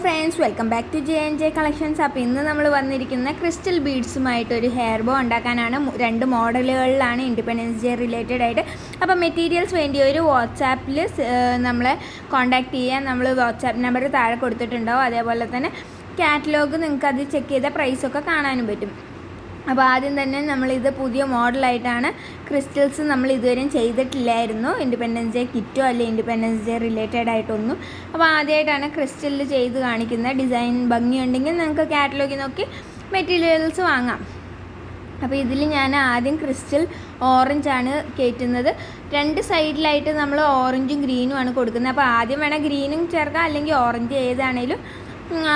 Friends, welcome back to J&J collections. അപ്പോൾ ഇന്ന് നമ്മൾ വന്നിരിക്കുന്ന ക്രിസ്റ്റൽ ബീഡ്സുമായിട്ടൊരു ഹെയർ ബോ ഉണ്ടാക്കാനാണ്. രണ്ട് മോഡലുകളിലാണ് ഇൻഡിപെൻഡൻസ് ഡേ റിലേറ്റഡ് ആയിട്ട്. അപ്പോൾ മെറ്റീരിയൽസ് വേണ്ടി ഒരു വാട്സാപ്പിൽ നമ്മളെ കോൺടാക്റ്റ് ചെയ്യാൻ നമ്മൾ വാട്സാപ്പ് നമ്പർ താഴെ കൊടുത്തിട്ടുണ്ടാവും. അതേപോലെ തന്നെ കാറ്റലോഗ് നിങ്ങൾക്ക് അത് ചെക്ക് ചെയ്ത പ്രൈസൊക്കെ കാണാനും പറ്റും. അപ്പോൾ ആദ്യം തന്നെ നമ്മളിത് പുതിയ മോഡലായിട്ടാണ്. ക്രിസ്റ്റൽസ് നമ്മൾ ഇതുവരെയും ചെയ്തിട്ടില്ലായിരുന്നു, ഇൻഡിപെൻഡൻസ് ഡേ കിറ്റോ അല്ലെങ്കിൽ ഇൻഡിപെൻഡൻസ് ഡേ റിലേറ്റഡ് ആയിട്ടൊന്നും. അപ്പോൾ ആദ്യമായിട്ടാണ് ക്രിസ്റ്റലിൽ ചെയ്ത് കാണിക്കുന്നത്. ഡിസൈൻ ഭംഗിയുണ്ടെങ്കിൽ നിങ്ങൾക്ക് കാറ്റലോഗിൽ നോക്കി മെറ്റീരിയൽസ് വാങ്ങാം. അപ്പോൾ ഇതിൽ ഞാൻ ആദ്യം ക്രിസ്റ്റൽ ഓറഞ്ചാണ് കയറ്റുന്നത്. രണ്ട് സൈഡിലായിട്ട് നമ്മൾ ഓറഞ്ചും ഗ്രീനുമാണ് കൊടുക്കുന്നത്. അപ്പോൾ ആദ്യം വേണേൽ ഗ്രീനും ചേർക്കാം, അല്ലെങ്കിൽ ഓറഞ്ച് ഏതാണേലും.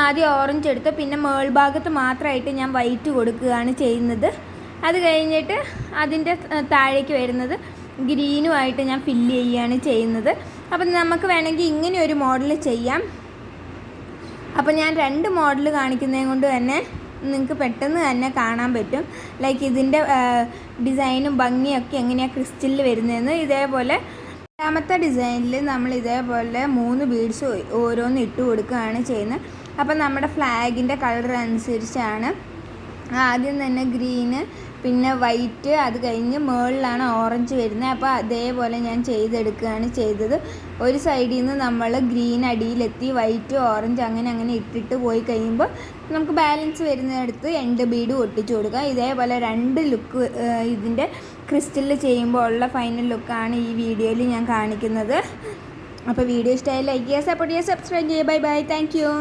ആദ്യം ഓറഞ്ച് എടുത്ത് പിന്നെ മേൾഭാഗത്ത് മാത്രമായിട്ട് ഞാൻ വൈറ്റ് കൊടുക്കുകയാണ് ചെയ്യുന്നത്. അത് കഴിഞ്ഞിട്ട് അതിൻ്റെ താഴേക്ക് വരുന്നത് ഗ്രീനുമായിട്ട് ഞാൻ ഫില്ല് ചെയ്യുകയാണ് ചെയ്യുന്നത്. അപ്പം നമുക്ക് വേണമെങ്കിൽ ഇങ്ങനെ ഒരു മോഡൽ ചെയ്യാം. അപ്പോൾ ഞാൻ രണ്ട് മോഡൽ കാണിക്കുന്നത് കൊണ്ട് തന്നെ നിങ്ങൾക്ക് പെട്ടെന്ന് തന്നെ കാണാൻ പറ്റും. ലൈക്ക് ഇതിൻ്റെ ഡിസൈനും ഭംഗിയൊക്കെ എങ്ങനെയാണ് ക്രിസ്റ്റലിൽ വരുന്നതെന്ന്. ഇതേപോലെ രണ്ടാമത്തെ ഡിസൈനിൽ നമ്മൾ ഇതേപോലെ 3 ബീഡ്സ് ഓരോന്ന് ഇട്ട് കൊടുക്കുകയാണ് ചെയ്യുന്നത്. അപ്പം നമ്മുടെ ഫ്ലാഗിൻ്റെ കളർ അനുസരിച്ചാണ് ആദ്യം തന്നെ ഗ്രീന്, പിന്നെ വൈറ്റ്, അത് കഴിഞ്ഞ് മുകളിലാണ് ഓറഞ്ച് വരുന്നത്. അപ്പോൾ അതേപോലെ ഞാൻ ചെയ്തെടുക്കുകയാണ് ചെയ്തത്. ഒരു സൈഡിൽ നിന്ന് നമ്മൾ ഗ്രീൻ അടിയിലെത്തി, വൈറ്റ് ഓറഞ്ച് അങ്ങനെ ഇട്ടിട്ട് പോയി കഴിയുമ്പോൾ നമുക്ക് ബാലൻസ് വരുന്നിടത്ത് എൻഡ് ബീഡ് ഒട്ടിച്ചു കൊടുക്കുക. ഇതേപോലെ രണ്ട് ലുക്ക് ഇതിൻ്റെ ക്രിസ്റ്റലിൽ ചെയ്യുമ്പോൾ ഉള്ള ഫൈനൽ ലുക്കാണ് ഈ വീഡിയോയിൽ ഞാൻ കാണിക്കുന്നത്. അപ്പോൾ വീഡിയോ ഇഷ്ടമായി ലൈക്ക് ചെയ്യുക, സപ്പോർട്ട് ചെയ്യുക, സബ്സ്ക്രൈബ് ചെയ്യുക. Bye bye, thank you.